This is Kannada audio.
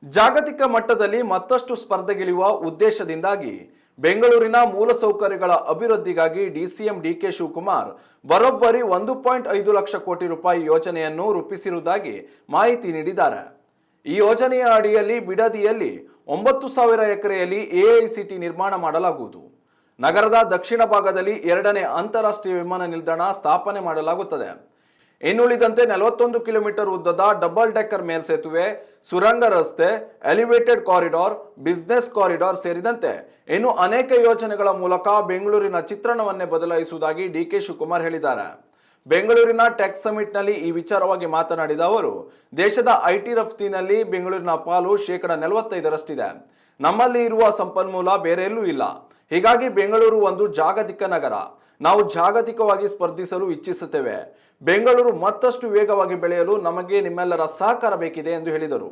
ಜಾಗತಿಕ ಮಟ್ಟದಲ್ಲಿ ಮತ್ತಷ್ಟು ಸ್ಪರ್ಧೆಗಿಳಿಯುವ ಉದ್ದೇಶದಿಂದಾಗಿ ಬೆಂಗಳೂರಿನ ಮೂಲಸೌಕರ್ಯಗಳ ಅಭಿವೃದ್ಧಿಗಾಗಿ ಡಿಸಿಎಂ ಡಿಕೆ ಶಿವಕುಮಾರ್ ಬರೋಬ್ಬರಿ 1.5 ಲಕ್ಷ ಕೋಟಿ ರೂಪಾಯಿ ಯೋಜನೆಯನ್ನು ರೂಪಿಸಿರುವುದಾಗಿ ಮಾಹಿತಿ ನೀಡಿದ್ದಾರೆ. ಈ ಯೋಜನೆಯ ಅಡಿಯಲ್ಲಿ ಬಿಡದಿಯಲ್ಲಿ 9,000 ಎಕರೆಯಲ್ಲಿ ಎಐಸಿಟಿ ನಿರ್ಮಾಣ ಮಾಡಲಾಗುವುದು. ನಗರದ ದಕ್ಷಿಣ ಭಾಗದಲ್ಲಿ 2ನೇ ಅಂತಾರಾಷ್ಟ್ರೀಯ ವಿಮಾನ ನಿಲ್ದಾಣ ಸ್ಥಾಪನೆ ಮಾಡಲಾಗುತ್ತದೆ. ಇನ್ನುಳಿದಂತೆ 41 ಕಿಲೋಮೀಟರ್ ಉದ್ದದ ಡಬಲ್ ಡೆಕ್ಕರ್ ಮೇಲ್ಸೇತುವೆ, ಸುರಂಗ ರಸ್ತೆ, ಎಲಿವೇಟೆಡ್ ಕಾರಿಡಾರ್, ಬಿಸಿನೆಸ್ ಕಾರಿಡಾರ್ ಸೇರಿದಂತೆ ಇನ್ನು ಅನೇಕ ಯೋಜನೆಗಳ ಮೂಲಕ ಬೆಂಗಳೂರಿನ ಚಿತ್ರಣವನ್ನೇ ಬದಲಾಯಿಸುವುದಾಗಿ ಡಿಕೆ ಶಿವಕುಮಾರ್ ಹೇಳಿದ್ದಾರೆ. ಬೆಂಗಳೂರಿನ ಟೆಕ್ ಸಮಿಟ್ನಲ್ಲಿ ಈ ವಿಚಾರವಾಗಿ ಮಾತನಾಡಿದ ಅವರು, ದೇಶದ ಐಟಿ ರಫ್ತಿನಲ್ಲಿ ಬೆಂಗಳೂರಿನ ಪಾಲು 45%ರಷ್ಟಿದೆ. ನಮ್ಮಲ್ಲಿ ಇರುವ ಸಂಪನ್ಮೂಲ ಬೇರೆ ಎಲ್ಲೂ ಇಲ್ಲ. ಹೀಗಾಗಿ ಬೆಂಗಳೂರು ಒಂದು ಜಾಗತಿಕ ನಗರ. ನಾವು ಜಾಗತಿಕವಾಗಿ ಸ್ಪರ್ಧಿಸಲು ಇಚ್ಛಿಸುತ್ತೇವೆ. ಬೆಂಗಳೂರು ಮತ್ತಷ್ಟು ವೇಗವಾಗಿ ಬೆಳೆಯಲು ನಮಗೆ ನಿಮ್ಮೆಲ್ಲರ ಸಹಕಾರ ಬೇಕಿದೆ ಎಂದು ಹೇಳಿದರು.